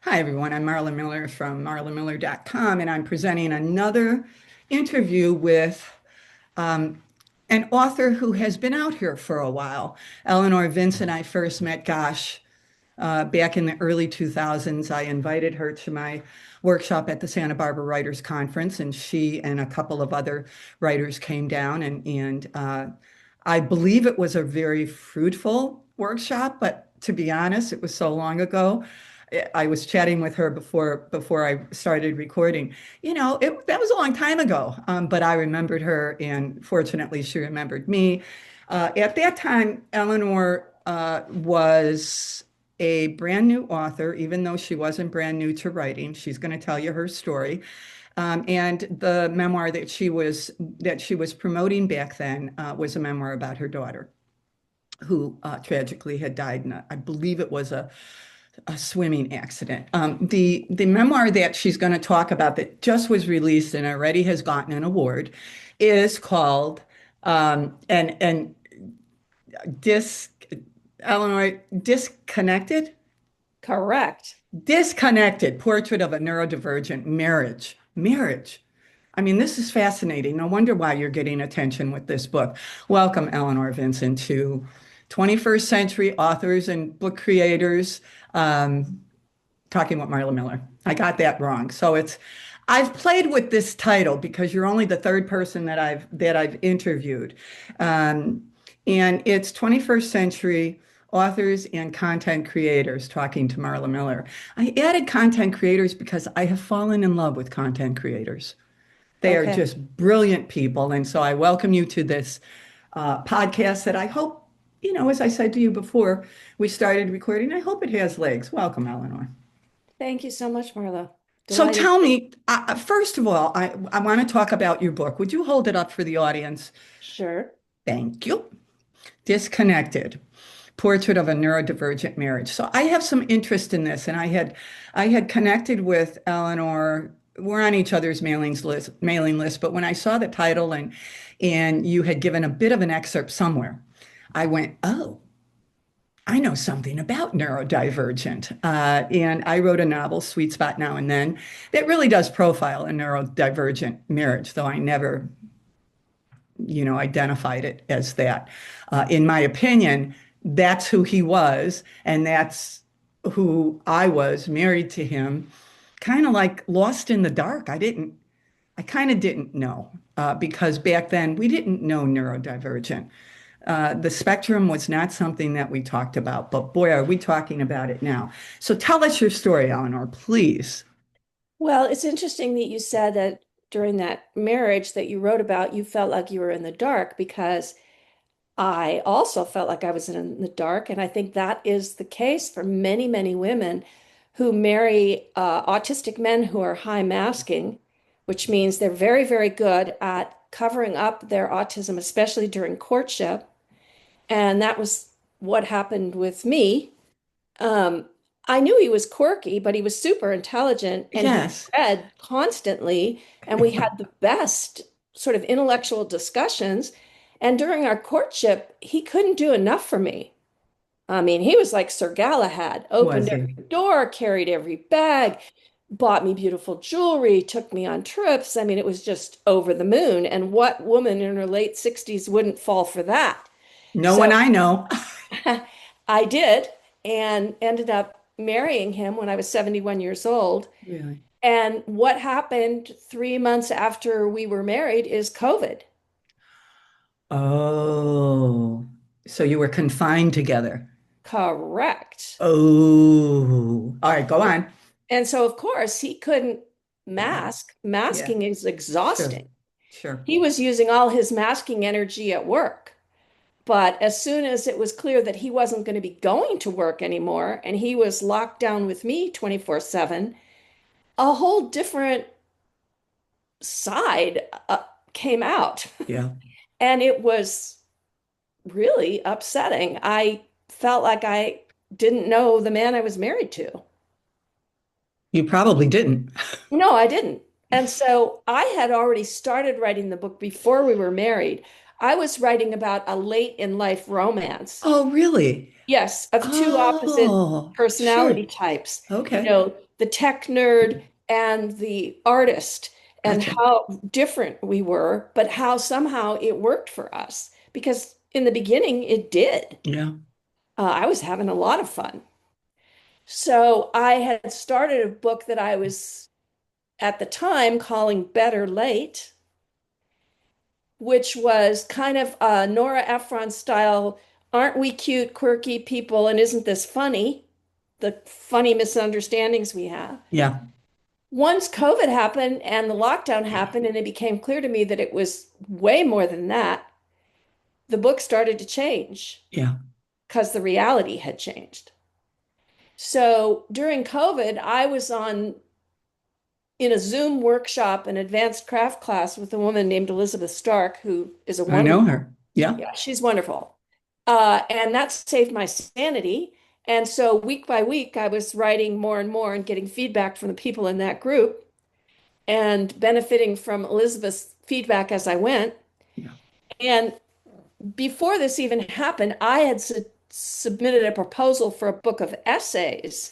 Hi, everyone. I'm Marla Miller from marlamiller.com, and I'm presenting another interview with um, an author who has been out here for a while. Eleanor Vincent, I first met, back in the early 2000s. I invited her to my workshop at the Santa Barbara Writers Conference, and she and a couple of other writers came down, and I believe it was a very fruitful workshop, but to be honest, it was so long ago. I was chatting with her before I started recording. That was a long time ago, but I remembered her, and fortunately, she remembered me. At that time, Eleanor was a brand new author, even though she wasn't brand new to writing. She's going to tell you her story. And the memoir that she was promoting back then was a memoir about her daughter, who tragically had died in I believe it was a swimming accident. The memoir that she's going to talk about that just was released and already has gotten an award is called and dis Eleanor Disconnected. Correct. Disconnected Portrait of a Neurodivergent Marriage. Marriage. I mean, this is fascinating. No wonder why you're getting attention with this book. Welcome, Eleanor Vincent, to 21st Century Authors and Book Creators, um, talking with Marla Miller. I got that wrong. I've played with this title because you're only the third person that I've interviewed. Um, and it's 21st Century Authors and Content Creators talking to Marla Miller. I added content creators because I have fallen in love with content creators. They are Okay. just brilliant people. And so I welcome you to this podcast that I hope, as I said to you before we started recording, I hope it has legs. Welcome, Eleanor. Thank you so much, Marla. So Delighted. tell me, first of all, I want to talk about your book. Would you hold it up for the audience? Sure. Thank you. Disconnected. Portrait of a Neurodivergent Marriage. So I have some interest in this, and I had connected with Eleanor. We're on each other's mailing list, but when I saw the title and you had given a bit of an excerpt somewhere, I went, oh, I know something about neurodivergent. And I wrote a novel, Sweet Spot Now and Then, that really does profile a neurodivergent marriage, though I never, identified it as that. In my opinion, that's who he was, and that's who I was, married to him, kind of like lost in the dark. I kind of didn't know because back then we didn't know neurodivergent. The spectrum was not something that we talked about, but boy, are we talking about it now. So tell us your story, Eleanor, please. Well, it's interesting that you said that during that marriage that you wrote about, you felt like you were in the dark because I also felt like I was in the dark. And I think that is the case for many, many women who marry autistic men who are high masking, which means they're very, very good at covering up their autism, especially during courtship. And that was what happened with me. Um, I knew he was quirky, but he was super intelligent and he Yes. read constantly. And we had the best sort of intellectual discussions. And during our courtship, he couldn't do enough for me. I mean, he was like Sir Galahad, Was opened he? every door, carried every bag, bought me beautiful jewelry, took me on trips. I mean, it was just over the moon. And what woman in her late 60s wouldn't fall for that? No one So I know. I did and ended up marrying him when I was 71 years old. Really? And what happened 3 months after we were married is COVID. Oh, so you were confined together. Correct. Oh, all right, go on. And so, of course, he couldn't Yeah, mask. yeah, Masking is sure, exhausting. sure. He was using all his masking energy at work. But as soon as it was clear that he wasn't going to be going to work anymore and he was locked down with me 24/7, a whole different side came out. Yeah. And it was really upsetting. I felt like I didn't know the man I was married to. You probably didn't. No, I didn't. And so I had already started writing the book before we were married. I was writing about a late in life romance. Oh, really? Yes, of two opposite Oh, sure. personality types, Okay. the tech nerd and the artist, and Gotcha. how different we were, but how somehow it worked for us. Because in the beginning, it did. Yeah. I was having a lot of fun. So I had started a book that I was at the time calling Better Late, which was kind of a Nora Ephron style, aren't we cute, quirky people, and isn't this funny? The funny misunderstandings we have. Yeah. Once COVID happened and the lockdown happened, and it became clear to me that it was way more than that, the book started to change Yeah. because the reality had changed. So during COVID, I was on in a Zoom workshop, an advanced craft class with a woman named Elizabeth Stark, who is a I know wonderful, her. Yeah. yeah, she's wonderful. And that saved my sanity. And so week by week, I was writing more and more and getting feedback from the people in that group and benefiting from Elizabeth's feedback as I went. Yeah. And before this even happened, I had submitted a proposal for a book of essays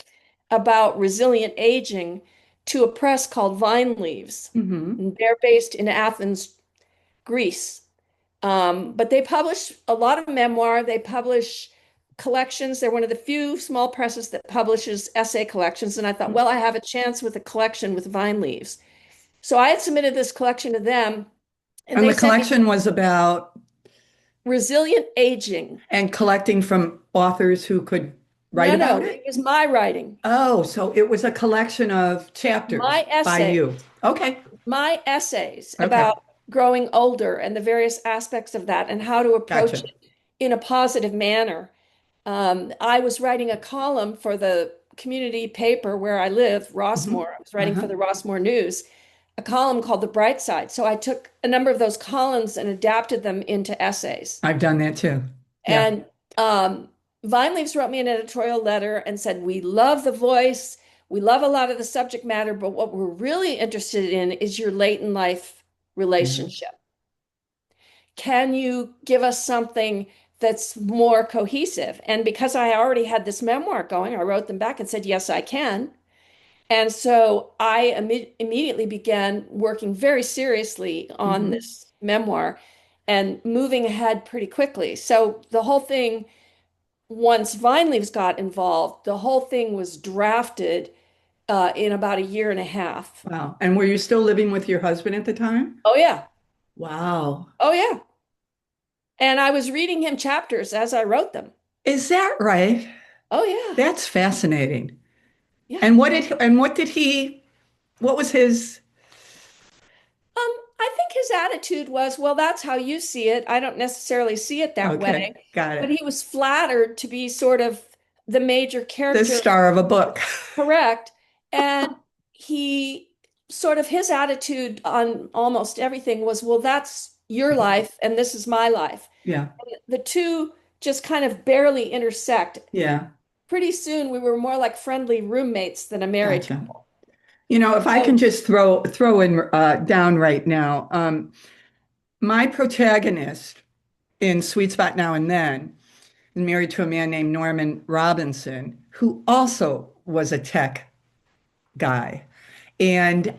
about resilient aging to a press called Vine Leaves. Hmm. And they're based in Athens, Greece. But they publish a lot of memoir. They publish collections. They're one of the few small presses that publishes essay collections. And I thought, well, I have a chance with a collection with Vine Leaves. So I had submitted this collection to them, and And they the sent me collection was about Resilient Aging. and collecting from authors who could write No, about no, it it. was my writing, Oh, so it was a collection of chapters my by essay, you. Okay. my essays Okay. about growing older and the various aspects of that and how to approach Gotcha. it in a positive manner. I was writing a column for the community paper where I live, Hmm. Rossmore. I was writing Uh-huh. for the Rossmore News, a column called The Bright Side. So I took a number of those columns and adapted them into essays. I've done that too. Yeah. And Vine Leaves wrote me an editorial letter and said, we love the voice. We love a lot of the subject matter, but what we're really interested in is your late in life Yeah. relationship. Can you give us something that's more cohesive? And because I already had this memoir going, I wrote them back and said, yes, I can. And so I immediately began working very seriously on Hmm. this memoir and moving ahead pretty quickly. So the whole thing, once Vine Leaves got involved, the whole thing was drafted in about a year and a half. Wow. And were you still living with your husband at the time? Oh, yeah. Wow. Oh, yeah. And I was reading him chapters as I wrote them. Is that right? Oh, yeah. That's fascinating. Yeah. What was his, I think his attitude was, well, that's how you see it. I don't necessarily see it that okay, way. got But it. he was flattered to be sort of the major The character, star of a book. correct. And he sort of his attitude on almost everything was, well, that's your life and this is my life. Yeah. The two just kind of barely intersect. Yeah. Pretty soon we were more like friendly roommates than a married Gotcha. couple. If I can So, just throw in down right now, my protagonist in Sweet Spot Now and Then is married to a man named Norman Robinson, who also was a tech guy. And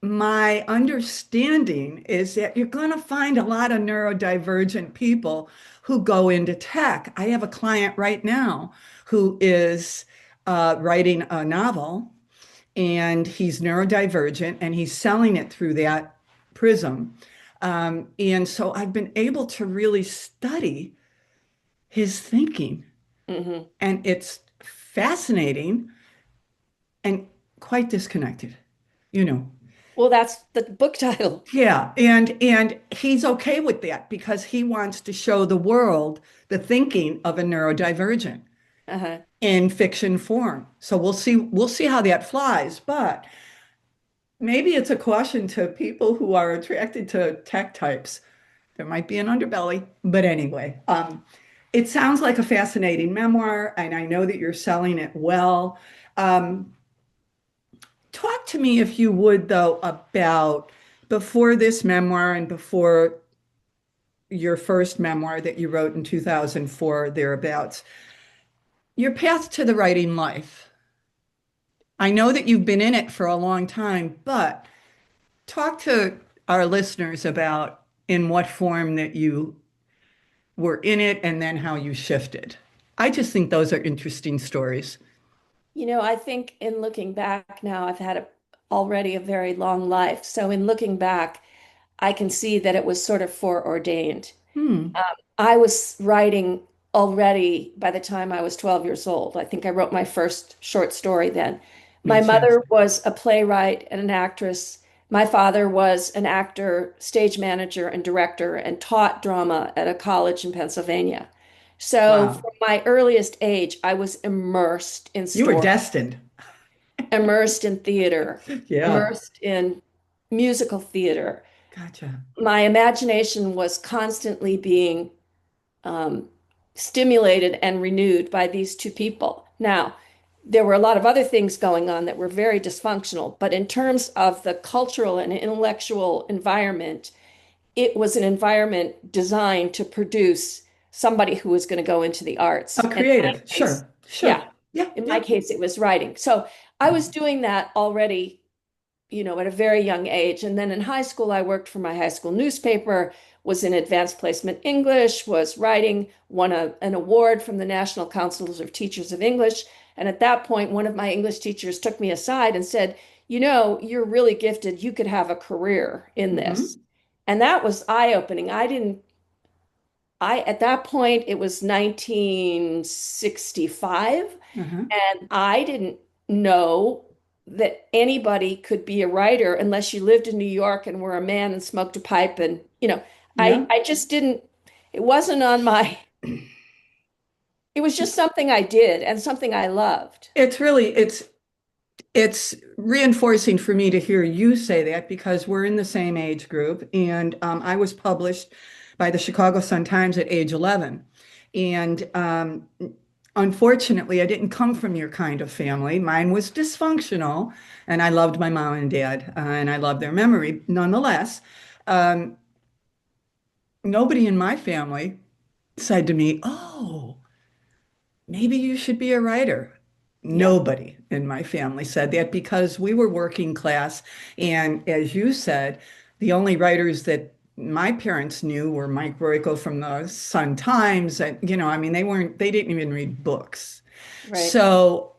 my understanding is that you're going to find a lot of neurodivergent people who go into tech. I have a client right now who is writing a novel, and he's neurodivergent and he's selling it through that prism. And so I've been able to really study his thinking, mhm. and it's fascinating and quite disconnected, you know. Well, that's the book title. Yeah, and he's okay with that because he wants to show the world the thinking of a neurodivergent Uh-huh. in fiction form. So we'll see how that flies, but maybe it's a caution to people who are attracted to tech types. There might be an underbelly, but anyway, it sounds like a fascinating memoir, and I know that you're selling it well. Um, Talk to me, if you would, though, about before this memoir and before your first memoir that you wrote in 2004, thereabouts. Your path to the writing life. I know that you've been in it for a long time, but talk to our listeners about in what form that you were in it and then how you shifted. I just think those are interesting stories. I think in looking back now, I've had already a very long life. So in looking back, I can see that it was sort of foreordained. Hmm. I was writing already by the time I was 12 years old. I think I wrote my first short story then. My mother Fantastic. was a playwright and an actress. My father was an actor, stage manager, and director, and taught drama at a college in Pennsylvania. So Wow. from my earliest age, I was immersed in You were story, destined. immersed in theater, Yeah. immersed in musical theater. Gotcha. My imagination was constantly being um, stimulated and renewed by these two people. Now, there were a lot of other things going on that were very dysfunctional, but in terms of the cultural and intellectual environment, it was an environment designed to produce somebody who was going to go into the arts. A And in my creative. case, Sure. yeah, Sure. Yeah. in my Yeah. case, it was writing. So I was doing that already, at a very young age. And then in high school, I worked for my high school newspaper, was in advanced placement English, was writing, won an award from the National Councils of Teachers of English. And at that point, one of my English teachers took me aside and said, you're really gifted. You could have a career in this. Hmm. And that was eye-opening. At that point, it was 1965. Uh-huh. And I didn't know that anybody could be a writer unless you lived in New York and were a man and smoked a pipe. And, Yeah. I just didn't, it wasn't on my, it was just something I did and something I loved. It's really it's reinforcing for me to hear you say that because we're in the same age group, and I was published by the Chicago Sun-Times at age 11, and unfortunately, I didn't come from your kind of family. Mine was dysfunctional, and I loved my mom and dad, and I love their memory. Nonetheless, um, nobody in my family said to me, "Oh, maybe you should be a writer." Yeah, Nobody in my family said that because we were working class. And as you said, the only writers that my parents knew were Mike Royko from the Sun Times. And, I mean, they didn't even read books. right. So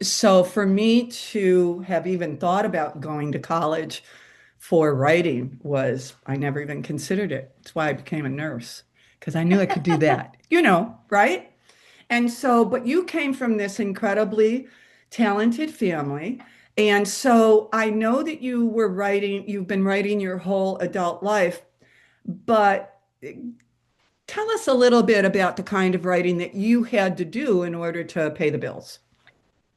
for me to have even thought about going to college for writing I never even considered it. That's why I became a nurse, because I knew I could do that, right? And so, but you came from this incredibly talented family. And so I know that you've been writing your whole adult life, but tell us a little bit about the kind of writing that you had to do in order to pay the bills.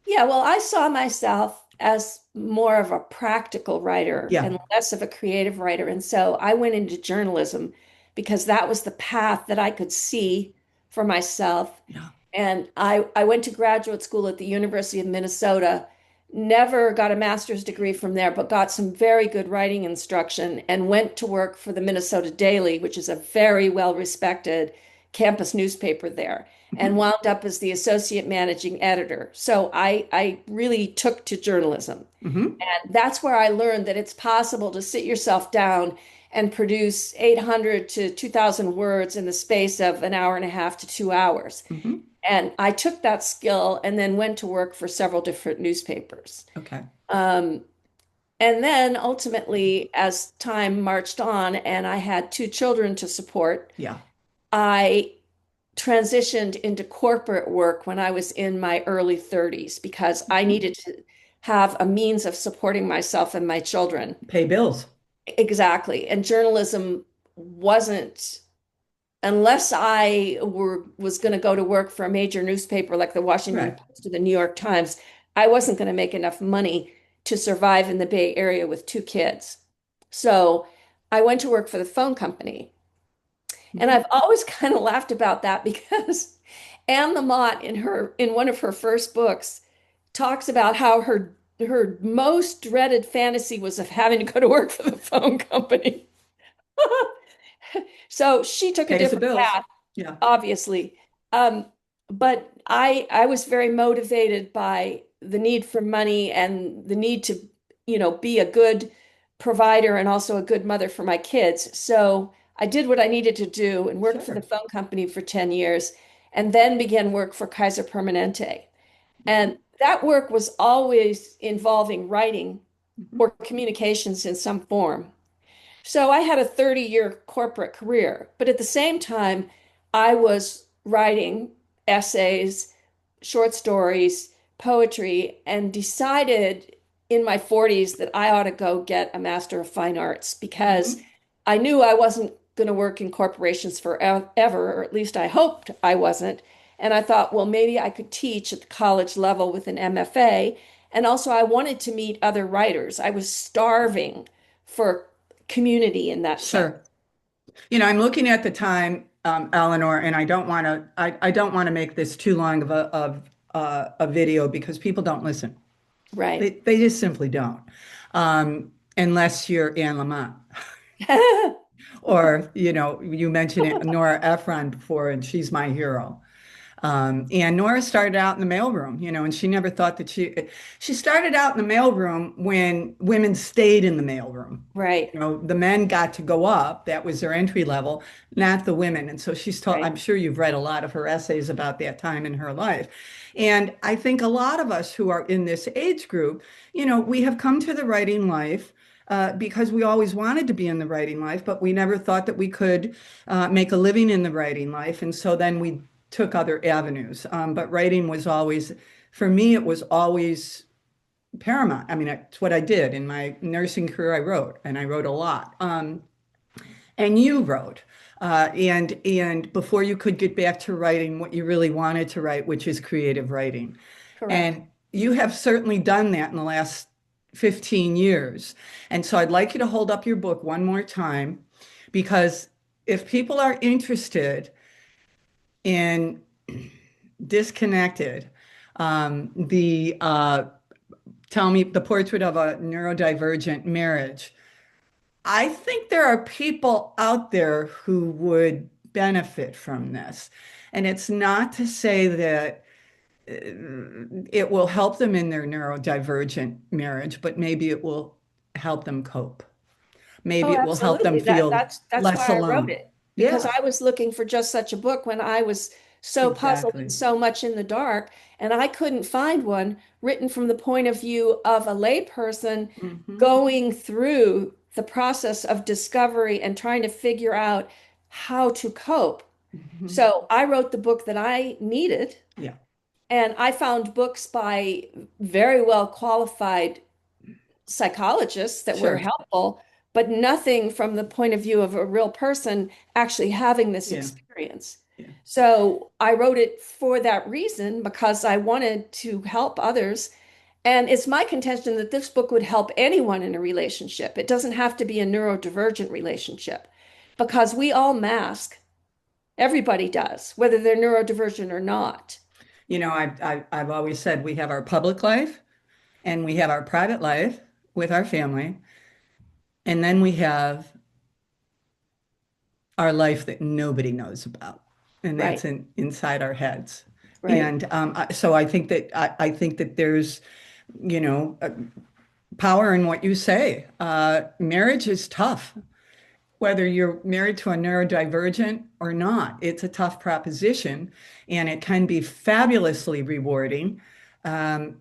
Yeah, well, I saw myself as more of a practical writer Yeah. and less of a creative writer. And so I went into journalism because that was the path that I could see for myself. Yeah. And I went to graduate school at the University of Minnesota, never got a master's degree from there, but got some very good writing instruction and went to work for the Minnesota Daily, which is a very well-respected campus newspaper there, and Mhm. wound up as the associate managing editor. So I really took to journalism. Mhm. And that's where I learned that it's possible to sit yourself down and produce 800 to 2,000 words in the space of an hour and a half to 2 hours. Mhm. And I took that skill and then went to work for several different newspapers. Okay. Um, and then ultimately, as time marched on and I had two children to support, Yeah. I transitioned into corporate work when I was in my early 30s because I Mhm. needed to have a means of supporting myself and my children. Pay bills. Exactly. And journalism wasn't, unless I was going to go to work for a major newspaper like the Washington Correct. Post or the New York Times, I wasn't going to make enough money to survive in the Bay Area with two kids. So I went to work for the phone company. And Mhm. I've always kind of laughed about that because Anne Lamott in one of her first books talks about how her most dreaded fantasy was of having to go to work for the phone company. So she took a Pays the different bills. path, Yeah, obviously. But I was very motivated by the need for money and the need to, be a good provider and also a good mother for my kids. So I did what I needed to do and worked for the sure. phone company for 10 years and then began work for Kaiser Permanente. And that work was always involving writing Mhm. or communications in some form. So I had a 30-year corporate career, but at the same time, I was writing essays, short stories, poetry, and decided in my 40s that I ought to go get a Master of Fine Arts because Mhm. I knew I wasn't going to work in corporations forever, or at least I hoped I wasn't. And I thought, well, maybe I could teach at the college level with an MFA. And also, I wanted to meet other writers. I was starving for community in that sense. Sure. I'm looking at the time, Eleanor, and I don't want to make this too long of a video because people don't listen. Right. They just simply don't, unless you're Anne Lamott. Or, you mentioned it, Nora Ephron before, and she's my hero. And Nora started out in the mailroom, and she never thought that she started out in the mailroom when women stayed in the mailroom. Right. The men got to go up. That was their entry level, not the women. And so she's told, Right. I'm sure you've read a lot of her essays about that time in her life. And I think a lot of us who are in this age group, we have come to the writing life because we always wanted to be in the writing life, but we never thought that we could make a living in the writing life. And so then we took other avenues. But writing was always, for me, it was always paramount. I mean, it's what I did in my nursing career. I wrote a lot. And you wrote, and before you could get back to writing what you really wanted to write, which is creative writing. Correct. And you have certainly done that in the last 15 years. And so I'd like you to hold up your book one more time, because if people are interested in Disconnected, the tell me the portrait of a neurodivergent marriage. I think there are people out there who would benefit from this. And it's not to say that it will help them in their neurodivergent marriage, but maybe it will help them cope. Oh, Maybe it will help them absolutely. feel That's less why I wrote alone. it because Yeah, I was looking for just such a book when I was so puzzled and exactly. so much in the dark, and I couldn't find one written from the point of view of a layperson Hmm. going through the process of discovery and trying to figure out how to cope. Hmm. So I wrote the book that I needed, Yeah, and I found books by very well qualified psychologists that were sure. helpful, but nothing from the point of view of a real person actually having this Yeah, experience. yeah. So I wrote it for that reason because I wanted to help others. And it's my contention that this book would help anyone in a relationship. It doesn't have to be a neurodivergent relationship because we all mask. Everybody does, whether they're neurodivergent or not. I've always said we have our public life and we have our private life with our family, and then we have our life that nobody knows about, and Right, that's inside our heads. right. And so I think that there's, you know, power in what you say. Marriage is tough, whether you're married to a neurodivergent or not. It's a tough proposition, and it can be fabulously rewarding. Um,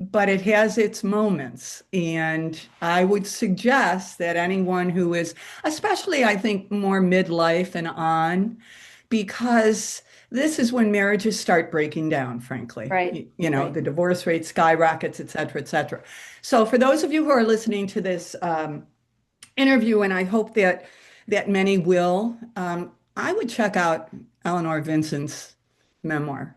but it has its moments. And I would suggest that anyone who is, especially I think more midlife and on, because this is when marriages start breaking down, frankly. Right, The right. divorce rate skyrockets, et cetera, et cetera. So for those of you who are listening to this interview, and I hope that many will, I would check out Eleanor Vincent's memoir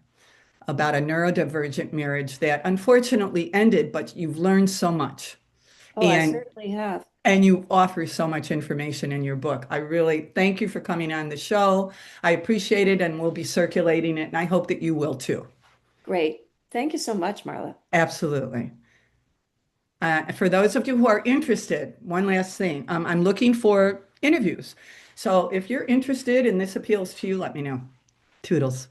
about a neurodivergent marriage that unfortunately ended, but you've learned so much. Oh, I And certainly have. and you offer so much information in your book. I really thank you for coming on the show. I appreciate it, and we'll be circulating it, and I hope that you will too. Great. Thank you so much, Marla. Absolutely. For those of you who are interested, one last thing. I'm looking for interviews. So if you're interested and this appeals to you, let me know. Toodles.